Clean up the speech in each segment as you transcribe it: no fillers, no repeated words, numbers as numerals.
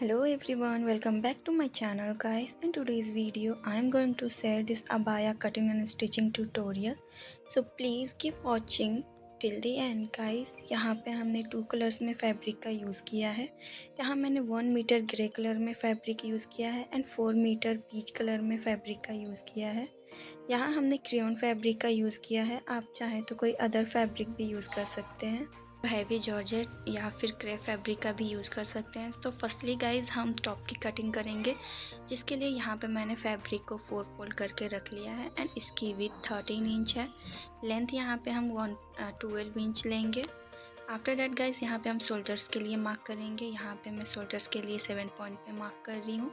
Hello everyone, welcome back to my channel guys. In today's video I am going to share this abaya cutting and stitching tutorial. So please keep watching till the end guys. यहाँ पे हमने 2 colours में fabric का use किया है। यहाँ मैंने 1 metre grey colour में फैब्रिक यूज़ किया है एंड 4 मीटर पीच कलर में फैब्रिक का यूज़ किया है। यहाँ हमने क्रेयॉन फैब्रिक का यूज़ किया है, आप चाहें तो कोई अदर फैब्रिक भी यूज़ कर सकते हैं, हैवी जॉर्जेट या फिर क्रेप फैब्रिक का भी यूज़ कर सकते हैं। तो फर्स्टली गाइज हम टॉप की कटिंग करेंगे, जिसके लिए यहाँ पे मैंने फैब्रिक को 4 फोल्ड करके रख लिया है एंड इसकी विड्थ 13 इंच है। लेंथ यहाँ पे हम 12 इंच लेंगे। आफ्टर डैट गाइज यहाँ पे हम शोल्डर्स के लिए मार्क करेंगे। यहाँ पे मैं शोल्डर्स के लिए 7 पॉइंट पे मार्क कर रही हूँ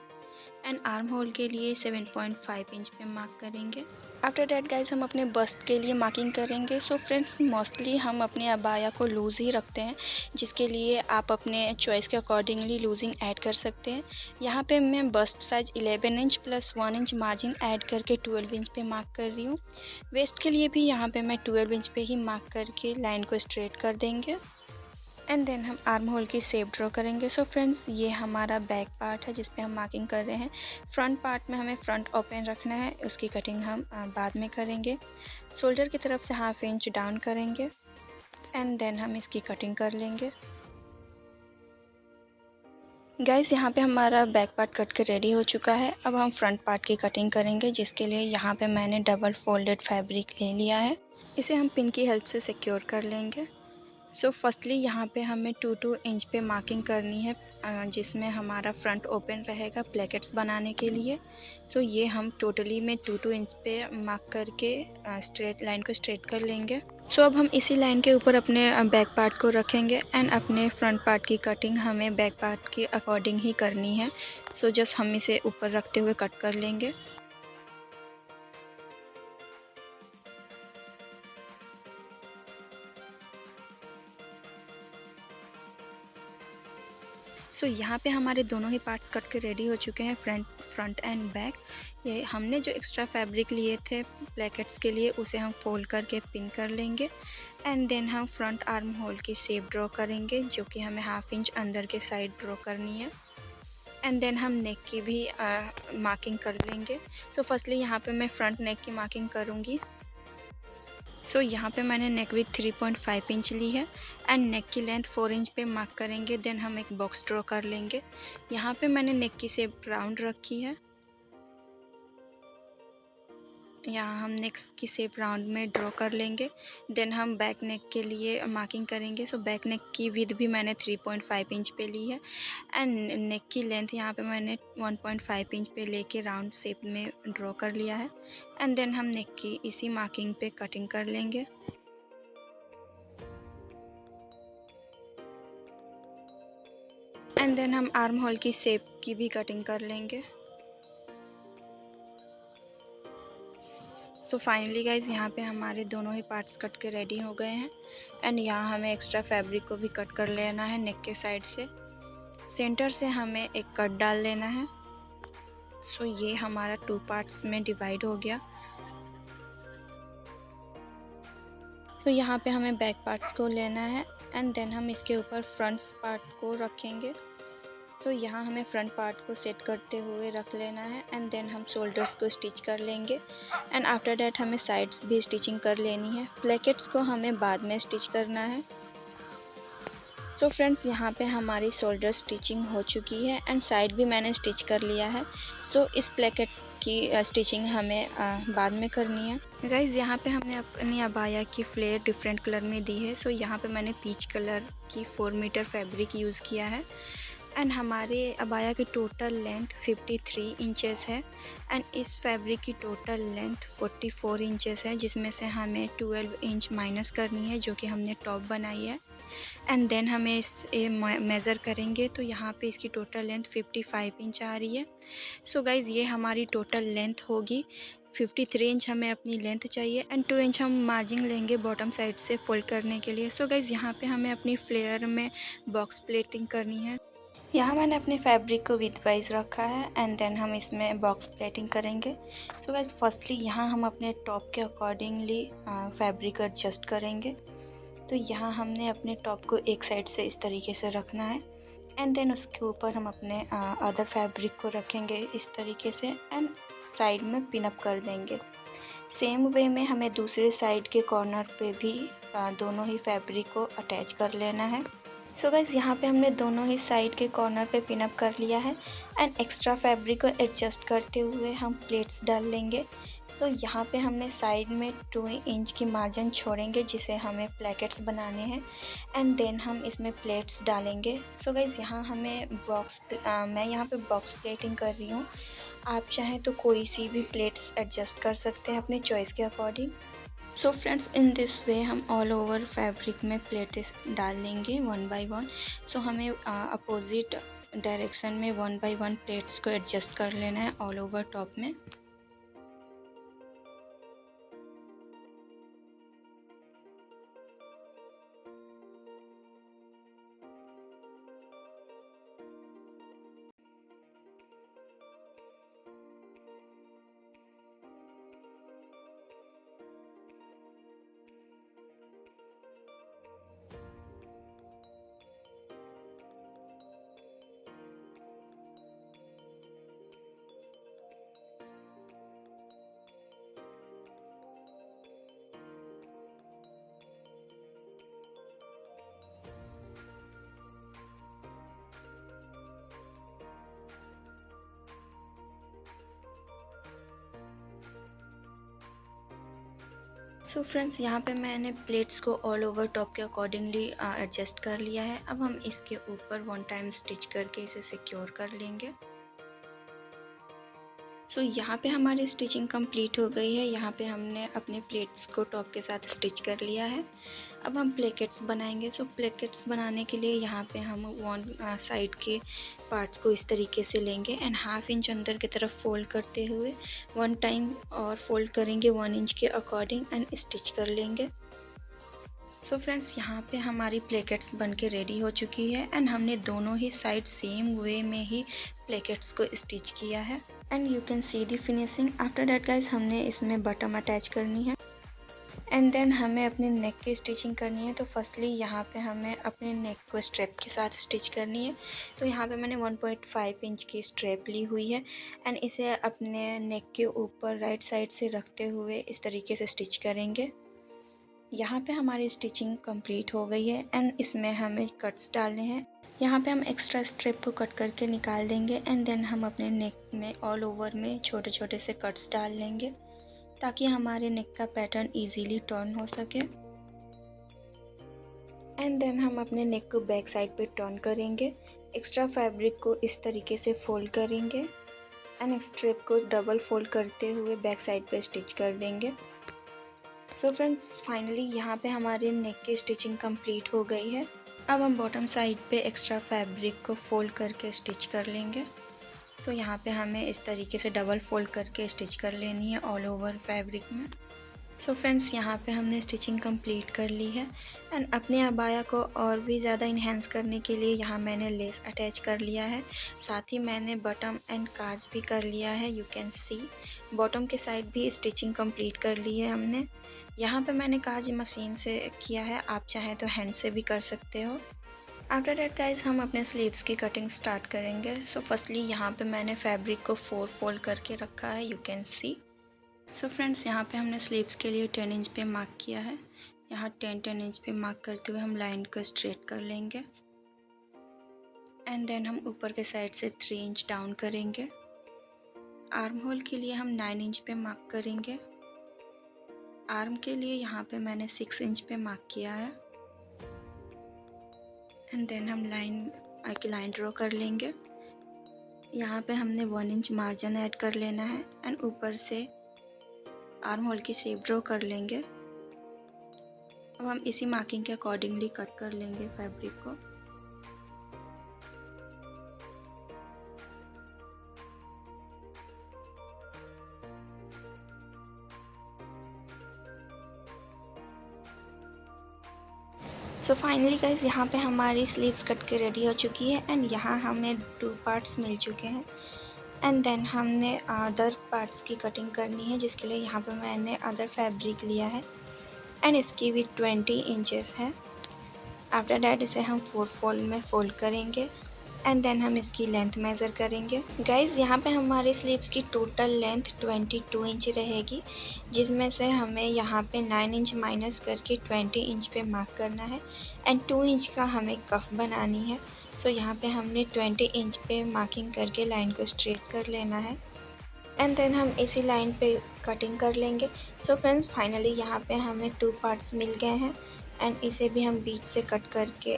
एंड आर्म होल के लिए 7.5 इंच पे मार्क करेंगे। आफ्टर डैट गाइज हम अपने बस्ट के लिए मार्किंग करेंगे। सो फ्रेंड्स, मोस्टली हम अपने अबाया को लूज़ ही रखते हैं, जिसके लिए आप अपने चॉइस के अकॉर्डिंगली लूजिंग ऐड कर सकते हैं। यहाँ पे मैं bust size 11 inch plus 1 inch margin add करके 12 इंच पे मार्क कर रही हूँ। वेस्ट के लिए भी यहाँ पे मैं 12 इंच पे ही मार्क करके लाइन को स्ट्रेट कर देंगे एंड देन हम आर्म होल की शेप ड्रॉ करेंगे। सो फ्रेंड्स, ये हमारा बैक पार्ट है जिस पे हम मार्किंग कर रहे हैं। फ्रंट पार्ट में हमें फ्रंट ओपन रखना है, उसकी कटिंग हम बाद में करेंगे। शोल्डर की तरफ से 1/2 इंच डाउन करेंगे एंड देन हम इसकी कटिंग कर लेंगे। गाइस, यहाँ पे हमारा बैक पार्ट कट के रेडी हो चुका है। अब हम फ्रंट पार्ट की कटिंग करेंगे, जिसके लिए यहाँ पे मैंने डबल फोल्डेड फैब्रिक ले लिया है। इसे हम पिन की हेल्प से सिक्योर कर लेंगे। सो फर्स्टली यहाँ पे हमें 2 इंच पे मार्किंग करनी है, जिसमें हमारा फ्रंट ओपन रहेगा प्लेकेट्स बनाने के लिए। सो ये हम टोटली में 2 इंच पे मार्क करके स्ट्रेट लाइन को स्ट्रेट कर लेंगे। सो अब हम इसी लाइन के ऊपर अपने बैक पार्ट को रखेंगे एंड अपने फ्रंट पार्ट की कटिंग हमें बैक पार्ट के अकॉर्डिंग ही करनी है। सो जस्ट हम इसे ऊपर रखते हुए कट कर लेंगे। सो यहाँ पे हमारे दोनों ही पार्ट्स कट के रेडी हो चुके हैं, फ्रंट एंड बैक। ये हमने जो एक्स्ट्रा फैब्रिक लिए थे प्लेकेट्स के लिए, उसे हम फोल्ड करके पिन कर लेंगे एंड देन हम फ्रंट आर्म होल की शेप ड्रॉ करेंगे, जो कि हमें 1/2 इंच अंदर के साइड ड्रॉ करनी है एंड देन हम नेक की भी मार्किंग कर लेंगे। सो फर्स्टली यहाँ पे मैं फ्रंट नेक की मार्किंग करूँगी। सो यहाँ पे मैंने नेक विथ 3.5 इंच ली है एंड नेक की लेंथ 4 इंच पे मार्क करेंगे। देन हम एक बॉक्स ड्रॉ कर लेंगे। यहाँ पे मैंने नेक की शेप राउंड रखी है। यहाँ हम नेक की शेप राउंड में ड्रॉ कर लेंगे। देन हम बैक नेक के लिए मार्किंग करेंगे। सो बैक नेक की विड्थ भी मैंने 3.5 इंच पे ली है एंड नेक की लेंथ यहाँ पे मैंने 1.5 इंच पे लेके राउंड शेप में ड्रॉ कर लिया है एंड देन हम नेक की इसी मार्किंग पे कटिंग कर लेंगे। एंड देन हम आर्म होल की शेप की भी कटिंग कर लेंगे। सो फाइनली गाइज, यहाँ पे हमारे दोनों ही पार्ट्स कट के रेडी हो गए हैं एंड यहाँ हमें एक्स्ट्रा फैब्रिक को भी कट कर लेना है। नेक के साइड से सेंटर से हमें एक कट डाल लेना है। सो ये हमारा 2 पार्ट्स में डिवाइड हो गया। सो यहाँ पे हमें बैक पार्ट्स को लेना है एंड देन हम इसके ऊपर फ्रंट पार्ट को रखेंगे। तो यहाँ हमें फ्रंट पार्ट को सेट करते हुए रख लेना है एंड देन हम शोल्डर्स को स्टिच कर लेंगे एंड आफ्टर डैट हमें साइड्स भी स्टिचिंग कर लेनी है। प्लेकेट्स को हमें बाद में स्टिच करना है। सो फ्रेंड्स, यहाँ पे हमारी शोल्डर स्टिचिंग हो चुकी है एंड साइड भी मैंने स्टिच कर लिया है। सो इस प्लेकेट्स की स्टिचिंग हमें बाद में करनी है। गाइज़, यहाँ पे हमने अपनी अबाया की फ्लेयर डिफरेंट कलर में दी है। सो यहाँ पे मैंने पीच कलर की 4 मीटर फैब्रिक यूज़ किया है एंड हमारे अबाया की टोटल लेंथ 53 इंचेस है एंड इस फैब्रिक की टोटल लेंथ 44 इंचेस है, जिसमें से हमें 12 इंच माइनस करनी है, जो कि हमने टॉप बनाई है एंड देन हमें इस मेज़र करेंगे। तो यहाँ पे इसकी टोटल लेंथ 55 इंच आ रही है। सो गाइज़, ये हमारी टोटल लेंथ होगी। 53 इंच हमें अपनी लेंथ चाहिए एंड 2 इंच हम मार्जिन लेंगे बॉटम साइड से फोल्ड करने के लिए। सो गाइज़, यहाँ पे हमें अपनी फ्लेयर में बॉक्स प्लेटिंग करनी है। यहाँ मैंने अपने फैब्रिक को विथ वाइज रखा है एंड देन हम इसमें बॉक्स प्लेटिंग करेंगे। सो गाइस, फर्स्टली यहाँ हम अपने टॉप के अकॉर्डिंगली फैब्रिक एडजस्ट करेंगे। तो यहाँ हमने अपने टॉप को एक साइड से इस तरीके से रखना है एंड देन उसके ऊपर हम अपने अदर फैब्रिक को रखेंगे इस तरीके से एंड साइड में पिन अप कर देंगे। सेम वे में हमें दूसरे साइड के कॉर्नर पे भी दोनों ही फैब्रिक को अटैच कर लेना है। सो गाइस यहाँ पे हमने दोनों ही साइड के कॉर्नर पे पिन अप कर लिया है एंड एक्स्ट्रा फैब्रिक को एडजस्ट करते हुए हम प्लेट्स डाल लेंगे। तो यहाँ पे हमने साइड में 2 इंच की मार्जिन छोड़ेंगे जिसे हमें प्लेकेट्स बनाने हैं एंड देन हम इसमें प्लेट्स डालेंगे। सो गाइस यहाँ हमें मैं यहाँ पे बॉक्स प्लेटिंग कर रही हूँ। आप चाहें तो कोई सी भी प्लेट्स एडजस्ट कर सकते हैं अपने चॉइस के according. So friends in this way हम ऑल ओवर फैब्रिक में प्लेट्स डाल लेंगे 1 बाय 1। सो हमें अपोजिट डायरेक्शन में 1 बाय 1 प्लेट्स को एडजस्ट कर लेना है ऑल ओवर टॉप में। सो फ्रेंड्स यहाँ पे मैंने प्लेट्स को ऑल ओवर टॉप के अकॉर्डिंगली एडजस्ट कर लिया है। अब हम इसके ऊपर 1 टाइम स्टिच करके इसे सिक्योर कर लेंगे। सो यहाँ पे हमारी स्टिचिंग कंप्लीट हो गई है। यहाँ पे हमने अपने प्लेट्स को टॉप के साथ स्टिच कर लिया है। अब हम प्लेकेट्स बनाएंगे। सो प्लेकेट्स बनाने के लिए यहाँ पे हम 1 साइड के पार्ट्स को इस तरीके से लेंगे एंड 1/2 इंच अंदर की तरफ फोल्ड करते हुए 1 टाइम और फोल्ड करेंगे 1 इंच के अकॉर्डिंग एंड स्टिच कर लेंगे। सो फ्रेंड्स यहाँ पे हमारी प्लेकेट्स बन के रेडी हो चुकी है एंड हमने दोनों ही साइड सेम वे में ही प्लेकेट्स को स्टिच किया है and you can C the finishing. After that guys हमने इसमें बटन अटैच करनी है एंड देन हमें अपने नेक की स्टिचिंग करनी है। तो फर्स्टली यहाँ पे हमें अपने नेक को स्ट्रैप के साथ स्टिच करनी है। तो यहाँ पे मैंने 1.5 इंच की स्ट्रैप ली हुई है एंड इसे अपने नेक के ऊपर राइट साइड से रखते हुए इस तरीके से स्टिच करेंगे। यहाँ पे हमारी स्टिचिंग कंप्लीट हो गई है एंड इसमें हमें कट्स डालने हैं। यहाँ पे हम एक्स्ट्रा स्ट्रिप को कट करके निकाल देंगे एंड देन हम अपने नेक में ऑल ओवर में छोटे छोटे से कट्स डाल लेंगे ताकि हमारे नेक का पैटर्न इजीली टर्न हो सके। एंड देन हम अपने नेक को बैक साइड पे टर्न करेंगे। एक्स्ट्रा फैब्रिक को इस तरीके से फोल्ड करेंगे एंड स्ट्रिप को डबल फोल्ड करते हुए बैक साइड पे स्टिच कर देंगे। सो फ्रेंड्स फाइनली यहाँ पे हमारी नेक की स्टिचिंग कंप्लीट हो गई है। अब हम बॉटम साइड पे एक्स्ट्रा फैब्रिक को फोल्ड करके स्टिच कर लेंगे। तो यहाँ पे हमें इस तरीके से डबल फोल्ड करके स्टिच कर लेनी है ऑल ओवर फैब्रिक में। सो फ्रेंड्स यहाँ पे हमने स्टिचिंग कंप्लीट कर ली है एंड अपने अबाया को और भी ज़्यादा इन्हेंस करने के लिए यहाँ मैंने लेस अटैच कर लिया है। साथ ही मैंने बटन एंड काज भी कर लिया है। यू कैन सी बॉटम के साइड भी स्टिचिंग कंप्लीट कर ली है हमने। यहाँ पे मैंने काज मशीन से किया है, आप चाहें तो हैंड से भी कर सकते हो। आफ्टर दैट गाइज हम अपने स्लीव्स की कटिंग स्टार्ट करेंगे। सो फर्स्टली यहाँ पे मैंने फैब्रिक को 4 फोल्ड करके रखा है। You can C. So friends यहाँ पे हमने स्लीव्स के लिए 10 इंच पे मार्क किया है। यहाँ 10 इंच पे मार्क करते हुए हम लाइन को स्ट्रेट कर लेंगे एंड देन हम ऊपर के साइड से 3 इंच डाउन करेंगे। आर्म होल के लिए हम 9 इंच पे मार्क करेंगे। आर्म के लिए यहाँ पे मैंने 6 इंच पे मार्क किया है एंड देन हम लाइन ड्रॉ कर लेंगे। यहाँ पे हमने 1 इंच मार्जिन ऐड कर लेना है एंड ऊपर से आर्म होल की शेप ड्रॉ कर लेंगे। अब हम इसी मार्किंग के अकॉर्डिंगली कट कर लेंगे फैब्रिक को। सो फाइनली गाइज यहाँ पे हमारी स्लीव्स कट के रेडी हो चुकी है एंड यहाँ हमें 2 पार्ट्स मिल चुके हैं एंड देन हमने अदर पार्ट्स की कटिंग करनी है, जिसके लिए यहाँ पे मैंने अदर फैब्रिक लिया है एंड इसकी भी 20 इंचेस है। आफ्टर डैट इसे हम 4 फोल्ड में फोल्ड करेंगे एंड देन हम इसकी लेंथ मेज़र करेंगे। गाइज़ यहाँ पे हमारे स्लीव्स की टोटल लेंथ 22 इंच रहेगी, जिसमें से हमें यहाँ पे 9 इंच माइनस करके 20 इंच पे मार्क करना है एंड 2 इंच का हमें कफ बनानी है। सो यहाँ पे हमने 20 इंच पे मार्किंग करके लाइन को स्ट्रेट कर लेना है एंड देन हम इसी लाइन पे कटिंग कर लेंगे। सो फ्रेंड्स फाइनली यहाँ पे हमें 2 पार्ट्स मिल गए हैं एंड इसे भी हम बीच से कट करके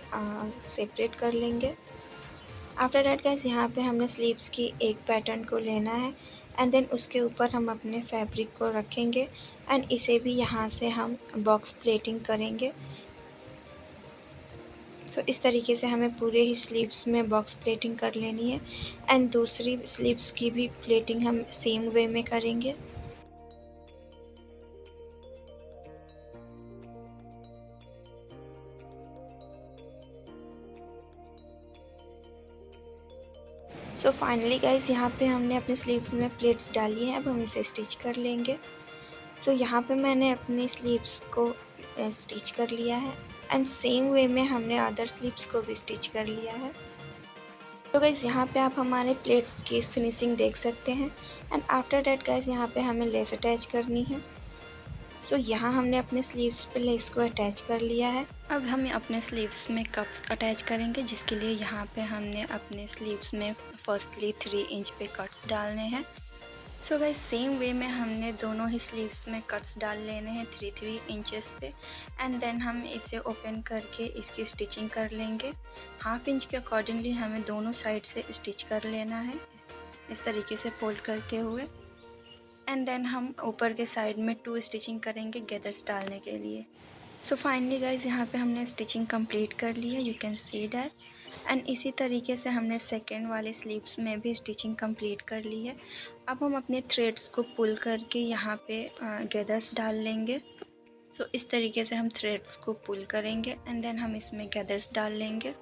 सेपरेट कर लेंगे। आफ्टर डैट गाइस यहाँ पे हमने स्लीव्स की एक पैटर्न को लेना है एंड देन उसके ऊपर हम अपने फैब्रिक को रखेंगे एंड इसे भी यहाँ से हम बॉक्स प्लेटिंग करेंगे। सो इस तरीके से हमें पूरे ही स्लीव्स में बॉक्स प्लेटिंग कर लेनी है एंड दूसरी स्लीव्स की भी प्लेटिंग हम सेम वे में करेंगे। सो फाइनली गाइस यहाँ पे हमने अपने स्लीव्स में प्लेट्स डाली हैं, अब हम इसे स्टिच कर लेंगे। सो यहाँ पे मैंने अपनी स्लीव्स को स्टिच कर लिया है एंड सेम वे में हमने अदर स्लीव्स को भी स्टिच कर लिया है। तो गाइस यहाँ पे आप हमारे प्लेट्स की फिनिशिंग देख सकते हैं एंड आफ्टर डैट गाइस यहाँ पे हमें लेस अटैच करनी है। सो यहाँ हमने अपने स्लीव्स पे लेस को अटैच कर लिया है। अब हम अपने स्लीव्स में कफ्स अटैच करेंगे, जिसके लिए यहाँ पे हमने अपने स्लीव्स में फर्स्टली 3 इंच पे कट्स डालने हैं। सो गाइस सेम वे में हमने दोनों ही स्लीव्स में कट्स डाल लेने हैं 3 इंचेस पे एंड देन हम इसे ओपन करके इसकी स्टिचिंग कर लेंगे। हाफ इंच के अकॉर्डिंगली हमें दोनों साइड से स्टिच कर लेना है, इस तरीके से फोल्ड करते हुए एंड देन हम ऊपर के साइड में 2 स्टिचिंग करेंगे गैदर्स डालने के लिए। सो फाइनली गाइज यहाँ पे हमने स्टिचिंग कंप्लीट कर ली है, you can see that. And इसी तरीके से हमने सेकेंड वाले स्लीव्स में भी स्टिचिंग कंप्लीट कर ली है। अब हम अपने थ्रेड्स को पुल करके यहाँ पे गैदर्स डाल लेंगे। सो इस तरीके से हम थ्रेड्स को पुल करेंगे एंड देन हम इसमें गैदर्स डाल लेंगे।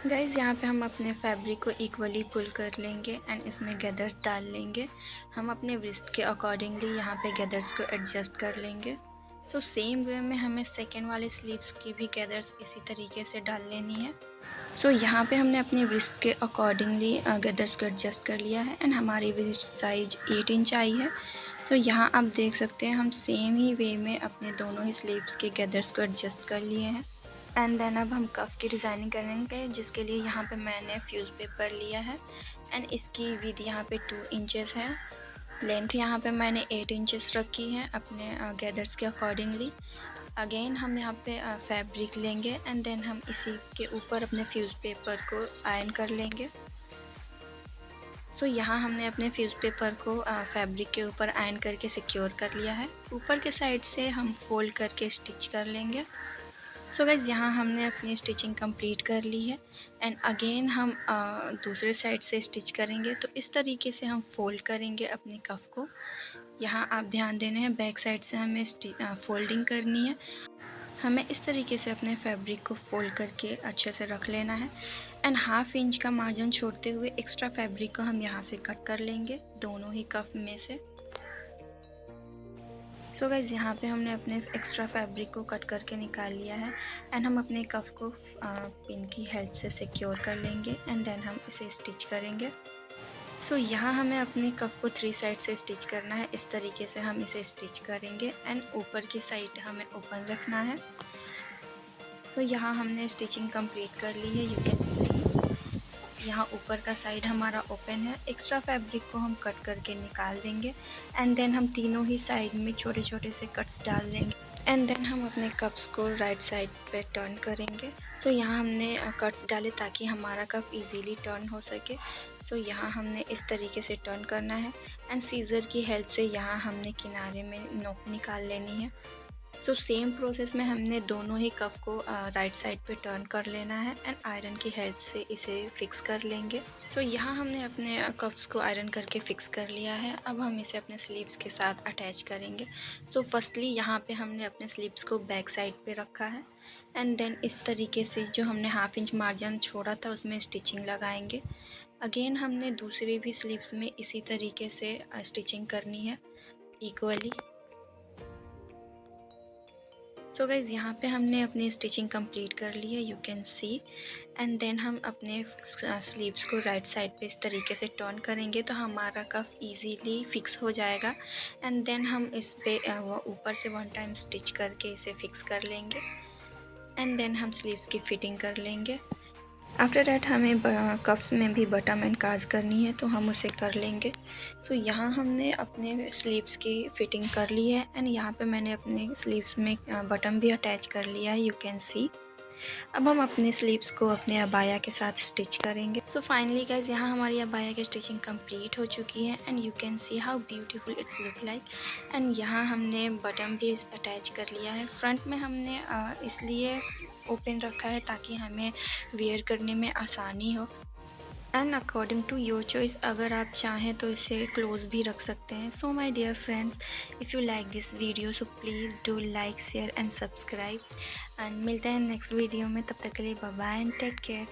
गाइज़ यहाँ पे हम अपने फैब्रिक को इक्वली पुल कर लेंगे एंड इसमें गैदर्स डाल लेंगे। हम अपने रिस्ट के अकॉर्डिंगली यहाँ पे गैदर्स को एडजस्ट कर लेंगे। सो सेम वे में हमें सेकेंड वाले स्लीव्स की भी गैदर्स इसी तरीके से डाल लेनी है। सो यहाँ पे हमने अपने रिस्ट के अकॉर्डिंगली गैदर्स को एडजस्ट कर लिया है एंड हमारी रिस्ट साइज 8 इंच आई है। तो यहाँ आप देख सकते हैं हम सेम ही वे में अपने दोनों ही स्लीव्स के गैदर्स को एडजस्ट कर लिए हैं एंड देन अब हम कफ की डिज़ाइनिंग करेंगे, जिसके लिए यहाँ पे मैंने फ्यूज़ पेपर लिया है एंड इसकी विड्थ यहाँ पे 2 इंचेस है। लेंथ यहाँ पे मैंने 8 इंचेस रखी है अपने गैदर्स के अकॉर्डिंगली। अगेन हम यहाँ पे फैब्रिक लेंगे एंड देन हम इसी के ऊपर अपने फ्यूज़ पेपर को आयरन कर लेंगे। सो यहाँ हमने अपने फ्यूज़ पेपर को फैब्रिक के ऊपर आयरन करके सिक्योर कर लिया है। ऊपर के साइड से हम फोल्ड करके स्टिच कर लेंगे। सो गाइज़ यहाँ हमने अपनी स्टिचिंग कंप्लीट कर ली है एंड अगेन हम दूसरे साइड से स्टिच करेंगे। तो इस तरीके से हम फोल्ड करेंगे अपने कफ को। यहाँ आप ध्यान देना है, बैक साइड से हमें फोल्डिंग करनी है। हमें इस तरीके से अपने फैब्रिक को फोल्ड करके अच्छे से रख लेना है एंड हाफ इंच का मार्जिन छोड़ते हुए एक्स्ट्रा फैब्रिक को हम यहाँ से कट कर लेंगे दोनों ही कफ में से। सो गाइज़ यहाँ पे हमने अपने एक्स्ट्रा फैब्रिक को कट करके निकाल लिया है एंड हम अपने कफ को पिन की हेल्प से सिक्योर कर लेंगे एंड देन हम इसे स्टिच करेंगे। सो यहाँ हमें अपने कफ को 3 साइड से स्टिच करना है, इस तरीके से हम इसे स्टिच करेंगे एंड ऊपर की साइड हमें ओपन रखना है। सो यहाँ हमने स्टिचिंग कंप्लीट कर ली है, यू कैन सी। यहाँ ऊपर का साइड हमारा ओपन है। एक्स्ट्रा फैब्रिक को हम कट करके निकाल देंगे एंड देन हम तीनों ही साइड में छोटे छोटे से कट्स डाल देंगे एंड देन हम अपने कप्स को राइट साइड पे टर्न करेंगे। तो यहाँ हमने कट्स डाले ताकि हमारा कप इजीली टर्न हो सके। तो यहाँ हमने इस तरीके से टर्न करना है एंड सीज़र की हेल्प से यहाँ हमने किनारे में नोक निकाल लेनी है। सो सेम प्रोसेस में हमने दोनों ही कफ को राइट साइड पे टर्न कर लेना है एंड आयरन की हेल्प से इसे फिक्स कर लेंगे। सो यहाँ हमने अपने कफ्स को आयरन करके फिक्स कर लिया है। अब हम इसे अपने स्लीव्स के साथ अटैच करेंगे। सो फर्स्टली यहाँ पे हमने अपने स्लीव्स को बैक साइड पे रखा है एंड देन इस तरीके से जो हमने हाफ इंच मार्जिन छोड़ा था उसमें स्टिचिंग लगाएंगे। अगेन हमने दूसरी भी स्लीव्स में इसी तरीके से स्टिचिंग करनी है इक्वली। सो गाइज़ यहाँ पे हमने अपनी स्टिचिंग कंप्लीट कर ली है, you can see. And then हम अपने स्लीव्स को राइट साइड पे इस तरीके से टर्न करेंगे तो हमारा कफ इजीली फिक्स हो जाएगा। एंड देन हम इस पे ऊपर से 1 टाइम स्टिच करके इसे फिक्स कर लेंगे। एंड देन हम स्लीव्स की फिटिंग कर लेंगे। आफ्टर डैट हमें कफ्स में भी बटम एंड काज करनी है तो हम उसे कर लेंगे। सो यहाँ हमने अपने स्लीव्स की फ़िटिंग कर ली है एंड यहाँ पे मैंने अपने स्लीव्स में बटम भी अटैच कर लिया है, यू कैन सी। अब हम अपने स्लीव्स को अपने अबाया के साथ स्टिच करेंगे। सो फाइनली गाइज यहाँ हमारी अबाया की स्टिचिंग कंप्लीट हो चुकी है and you can see how beautiful it's look like. And यहाँ हमने बटन भी अटैच कर लिया है। फ्रंट में हमने इसलिए ओपन रखा है ताकि हमें वेयर करने में आसानी हो। And according to your choice, अगर आप चाहें तो इसे क्लोज भी रख सकते हैं। So my dear friends, if you like this video so please do like, share and subscribe. And मिलते हैं नेक्स्ट वीडियो में, तब तक के लिए bye bye and take care.